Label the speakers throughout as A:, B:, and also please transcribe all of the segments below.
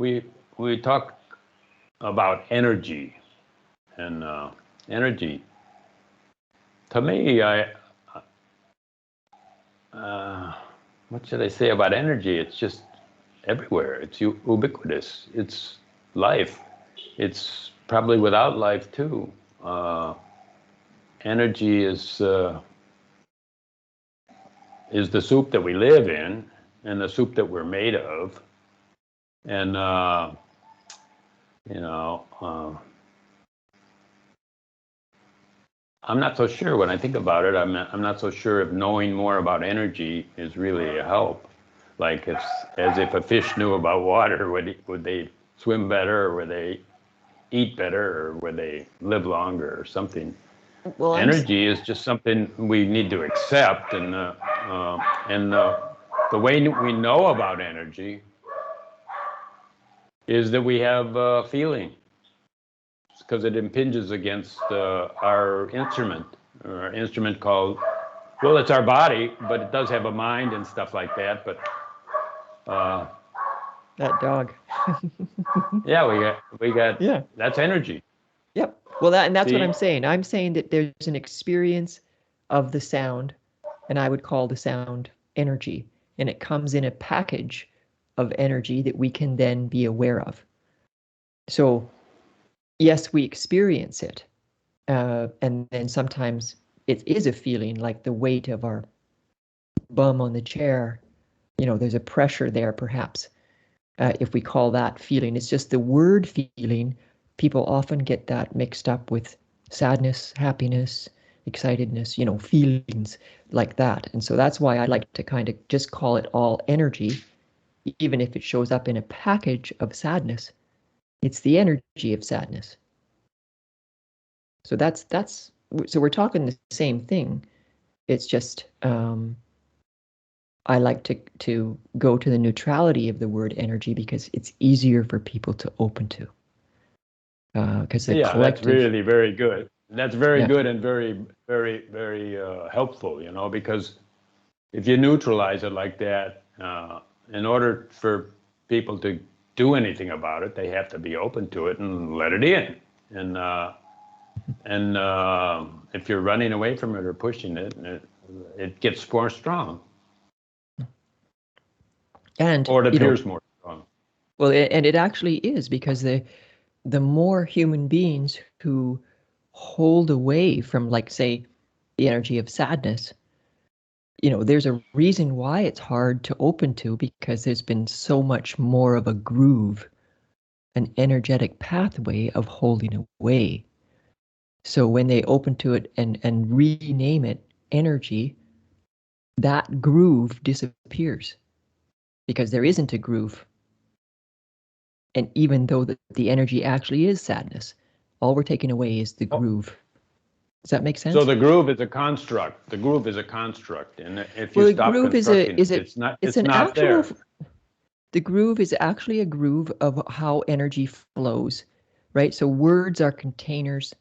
A: we talk about energy, and energy. To me, what should I say about energy? It's just everywhere. It's ubiquitous. It's life. It's probably without life too. Energy is the soup that we live in, and the soup that we're made of. And I'm not so sure when I think about it. I'm not so sure if knowing more about energy is really a help. Like it's as if a fish knew about water, would they swim better, or would they eat better, or would they live longer, or something? Well, energy is just something we need to accept, and the way we know about energy is that we have a feeling, because it impinges against our instrument called, well, it's our body, but it does have a mind and stuff like that. But
B: that dog.
A: Yeah, we got. Yeah, that's energy.
B: Yep. Well, that's what I'm saying. I'm saying that there's an experience of the sound, and I would call the sound energy, and it comes in a package of energy that we can then be aware of. So, yes, we experience it, and then sometimes it is a feeling like the weight of our bum on the chair. There's a pressure there, perhaps. If we call that feeling, it's just the word feeling. People often get that mixed up with sadness, happiness, excitedness, feelings like that. And so that's why I like to kind of just call it all energy, even if it shows up in a package of sadness. It's the energy of sadness. So so we're talking the same thing. It's just I like to go to the neutrality of the word energy because it's easier for people to open to. Because
A: that's really very good. That's very good and very, very, very helpful. Because if you neutralize it like that, in order for people to do anything about it, they have to be open to it and let it in. And if you're running away from it or pushing it, it gets more strong. Or it appears more strong.
B: Well, and it actually is, because the more human beings who hold away from, like, say, the energy of sadness, there's a reason why it's hard to open to, because there's been so much more of a groove, an energetic pathway of holding away. So when they open to it and rename it energy, that groove disappears, because there isn't a groove. And even though the energy actually is sadness, all we're taking away is the groove. Does that make sense?
A: So the groove is a construct. The groove is a construct, and if you stop constructing, it's not there.
B: The groove is actually a groove of how energy flows, right? So words are containers.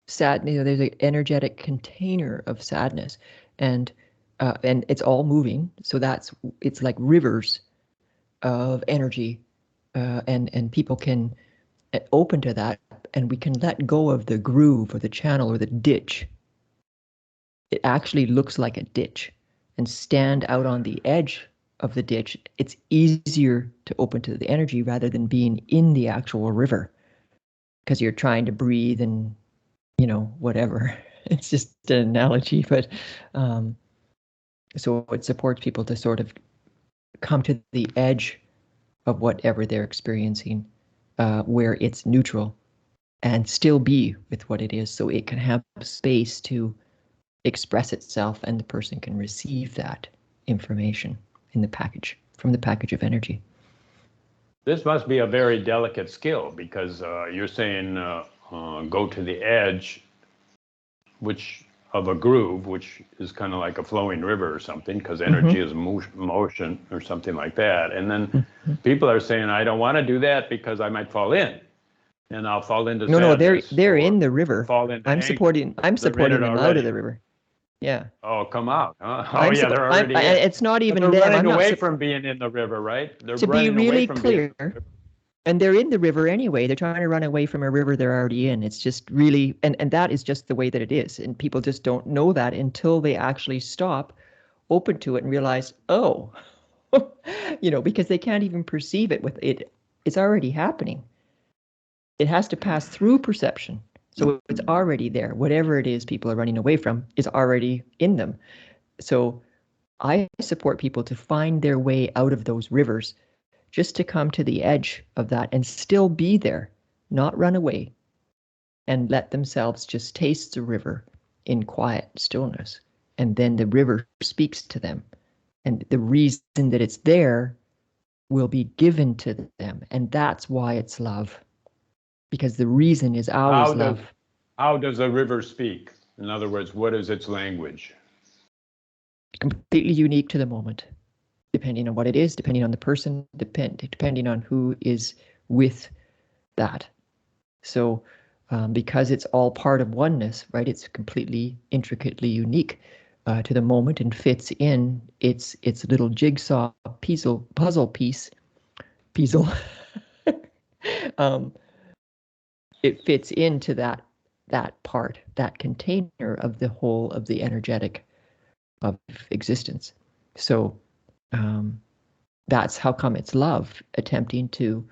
B: There's an energetic container of sadness, and it's all moving. So it's like rivers of energy. And people can open to that, and we can let go of the groove or the channel or the ditch. It actually looks like a ditch, and stand out on the edge of the ditch. It's easier to open to the energy rather than being in the actual river, because you're trying to breathe and whatever. It's just an analogy, but so it supports people to sort of come to the edge of whatever they're experiencing, where it's neutral, and still be with what it is, so it can have space to express itself, and the person can receive that information in the package, from the package of energy.
A: This must be a very delicate skill, because you're saying go to the edge, of a groove, which is kind of like a flowing river or something, because energy is motion or something like that. And then people are saying, I don't want to do that because I might fall in, and I'll fall into sadness.
B: No, they're in the river. I'm
A: anger.
B: supporting them out of the river. Yeah.
A: Oh, come out. Oh, yeah, they're already in.
B: It's not even
A: they're
B: them.
A: running away from being in the river, right? They're
B: to be really clear, And they're in the river anyway. They're trying to run away from a river they're already in. It's just really, and that is just the way that it is. And people just don't know that until they actually stop, open to it, and realize, oh, because they can't even perceive it with it. It's already happening. It has to pass through perception. So it's already there. Whatever it is people are running away from is already in them. So I support people to find their way out of those rivers, just to come to the edge of that and still be there, not run away, and let themselves just taste the river in quiet stillness. And then the river speaks to them. And the reason that it's there will be given to them. And that's why it's love. Because the reason is always love.
A: How does a river speak? In other words, what is its language?
B: Completely unique to the moment, depending on what it is, depending on the person, depending on who is with that. So because it's all part of oneness, right? It's completely intricately unique to the moment and fits in its little jigsaw puzzle piece. It fits into that part, that container of the whole of the energetic of existence. So that's how come it's love, attempting to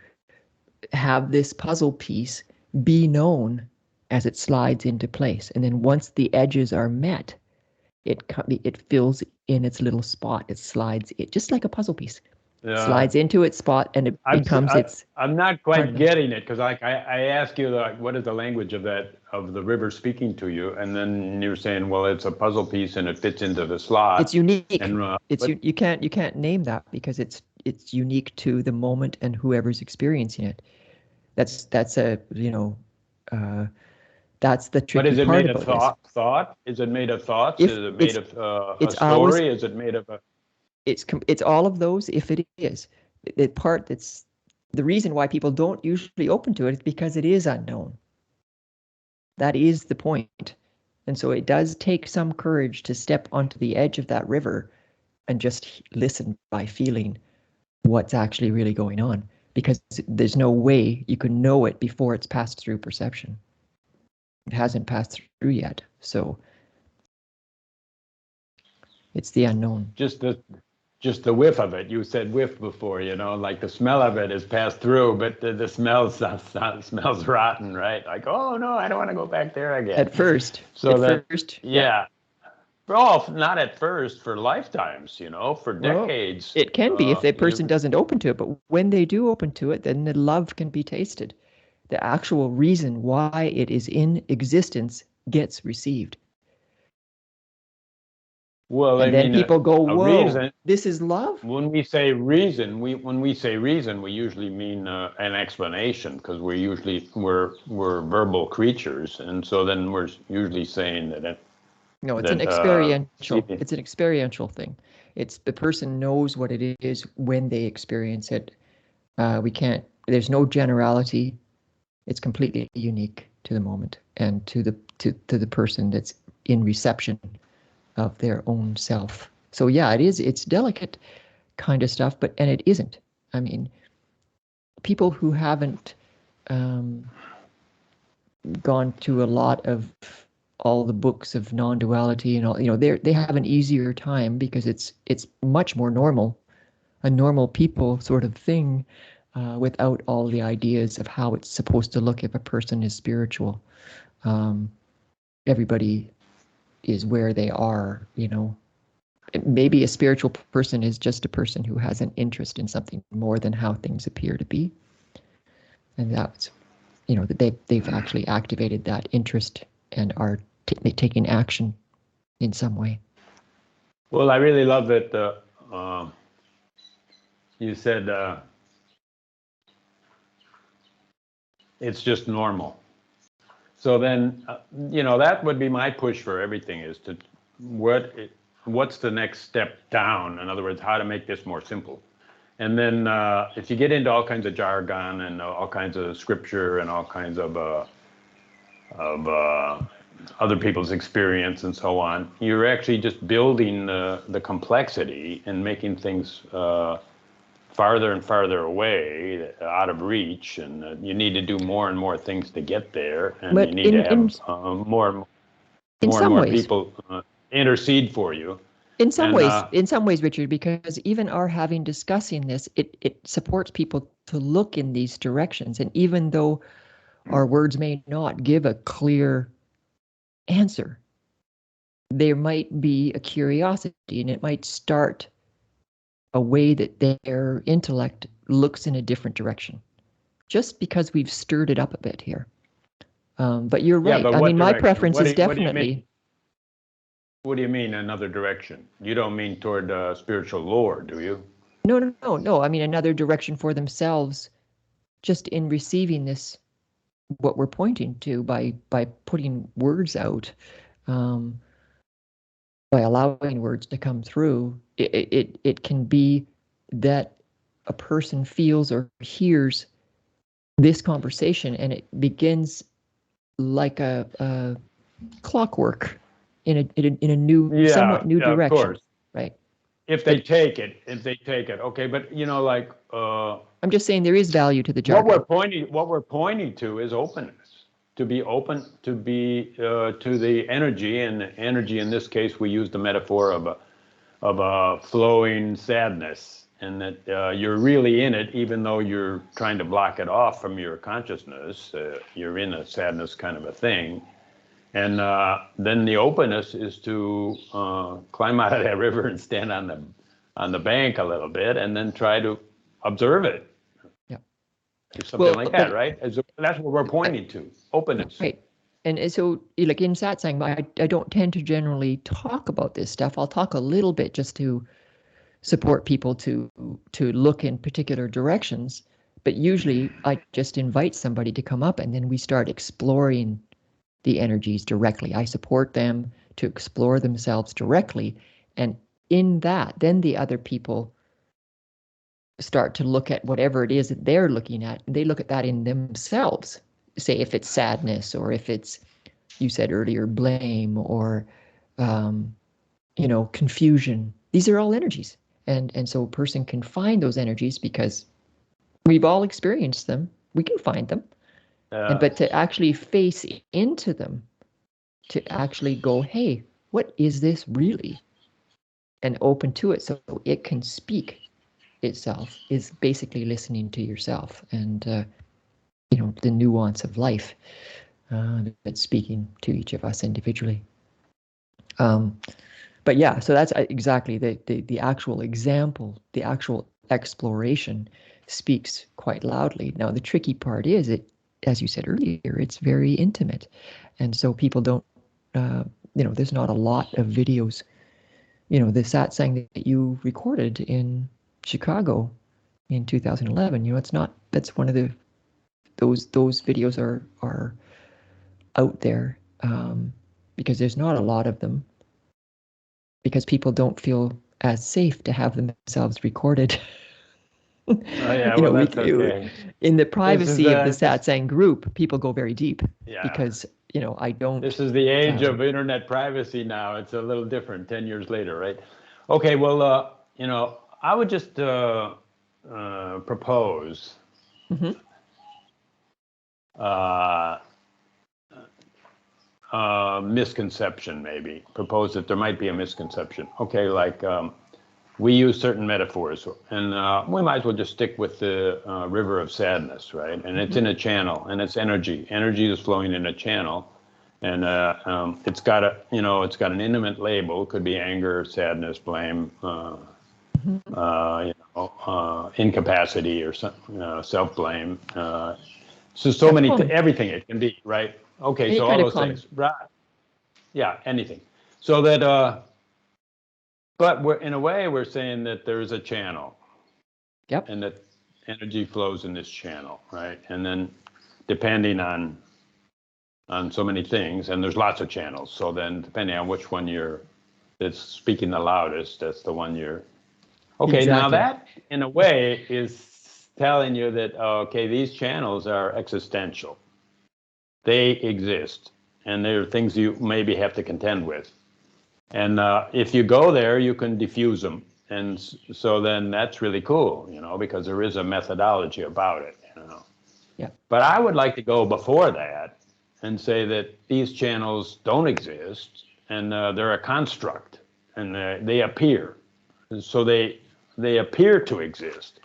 B: have this puzzle piece be known as it slides into place. And then once the edges are met, it fills in its little spot. It slides it just like a puzzle piece. Slides into its spot, and it becomes its.
A: I'm not quite getting it, because I ask you, what is the language of the river speaking to you, and then you're saying, well, it's a puzzle piece and it fits into the slot.
B: It's unique. And you can't name that, because it's unique to the moment and whoever's experiencing it. That's the tricky part about this.
A: But is it made of thought? Is it made of thoughts? Is it made of a story? Is it made of a...
B: It's all of those. If it is the part that's the reason why people don't usually open to it, is because it is unknown. That is the point. And so it does take some courage to step onto the edge of that river and just listen by feeling what's actually really going on, because there's no way you can know it before it's passed through perception. It hasn't passed through yet. So it's the unknown.
A: Just the whiff of it. You said whiff before, like the smell of it is passed through, but the smell smells rotten, right? Like, oh no, I don't want to go back there again.
B: At first.
A: Yeah. Well, not at first, for lifetimes, for decades.
B: It can be if the person doesn't open to it, but when they do open to it, then the love can be tasted. The actual reason why it is in existence gets received.
A: Well,
B: and then people go, "Whoa, reason, this is love."
A: When we say reason, we usually mean an explanation, because we're verbal creatures, and so then we're usually saying that.
B: No, an experiential. It's an experiential thing. It's the person knows what it is when they experience it. There's no generality. It's completely unique to the moment and to the person that's in reception of their own self. So yeah, it's delicate kind of stuff, and it isn't. I mean, people who haven't gone to a lot of all the books of non-duality and all, they have an easier time, because it's much more normal, a normal people sort of thing, without all the ideas of how it's supposed to look if a person is spiritual. Everybody is where they are, Maybe a spiritual person is just a person who has an interest in something more than how things appear to be. And that's, that they've actually activated that interest and are taking action in some way.
A: Well, I really love that you said it's just normal. So then, that would be my push for everything, is to what's the next step down? In other words, how to make this more simple. And then if you get into all kinds of jargon and all kinds of scripture and all kinds of other people's experience and so on, you're actually just building the complexity and making things farther and farther away, out of reach, and you need to do more and more things to get there, and
B: But
A: you need to have more
B: in
A: and
B: some
A: more
B: ways,
A: people intercede for you.
B: in some
A: And
B: ways, Richard, because even our having discussing this, it supports people to look in these directions. And even though our words may not give a clear answer, there might be a curiosity, and it might start a way that their intellect looks in a different direction, just because we've stirred it up a bit here. But you're right.
A: but
B: I mean, my
A: direction?
B: preference is definitely.
A: What do you mean another direction? You don't mean toward spiritual lore, do you?
B: No. I mean, another direction for themselves, just in receiving this, what we're pointing to by putting words out, by allowing words to come through. It can be that a person feels or hears this conversation, and it begins like a clockwork in a new, somewhat new direction. Of course. Right.
A: If they take it, okay. But like
B: I'm just saying there is value to the jargon.
A: What we're pointing to is openness. To be open, to be to the energy, and the energy in this case we use the metaphor of a flowing sadness, and that you're really in it, even though you're trying to block it off from your consciousness. You're in a sadness kind of a thing. And then the openness is to climb out of that river and stand on the bank a little bit, and then try to observe it.
B: Yeah,
A: something like that, right? That's what we're pointing to: openness.
B: Right. And so, like in satsang, I don't tend to generally talk about this stuff. I'll talk a little bit just to support people to look in particular directions. But usually, I just invite somebody to come up, and then we start exploring the energies directly. I support them to explore themselves directly. And in that, then the other people start to look at whatever it is that they're looking at. They look at that in themselves. Say if it's sadness, or if it's, you said earlier, blame, or, confusion. These are all energies. And so a person can find those energies because we've all experienced them. We can find them. But to actually face into them, to actually go, hey, what is this really? And open to it so it can speak itself, is basically listening to yourself and, the nuance of life that's speaking to each of us individually. But yeah, so that's exactly the actual example, the actual exploration speaks quite loudly. Now, the tricky part is as you said earlier, it's very intimate. And so people don't, there's not a lot of videos. The satsang that you recorded in Chicago in 2011, it's not, that's one of those videos are out there because there's not a lot of them, because people don't feel as safe to have themselves recorded.
A: Oh, yeah, that's okay.
B: In the privacy of the satsang group, people go very deep because, I don't.
A: This is the age of internet privacy now. It's a little different 10 years later, right? Okay, well, I would just propose misconception, maybe. Propose that there might be a misconception. Okay, like we use certain metaphors, and we might as well just stick with the river of sadness, right? And it's in a channel, and it's energy. Energy is flowing in a channel, and it's got an intimate label. It could be anger, sadness, blame, incapacity, or self-blame. So many, everything it can be, right? Okay, so all those things, right? Yeah, anything. So that. But in a way, we're saying that there's a channel.
B: Yep.
A: And that energy flows in this channel, right? And then depending on so many things, and there's lots of channels. So then depending on which one that's speaking the loudest, that's the one you're. Okay, exactly. Now that in a way is telling you that, okay, these channels are existential. They exist, and they're things you maybe have to contend with. And if you go there, you can diffuse them, And so then that's really cool, you know, because there is a methodology about it, you know.
B: Yeah.
A: But I would like to go before that and say that these channels don't exist, and they're a construct, and they appear. And so they appear to exist.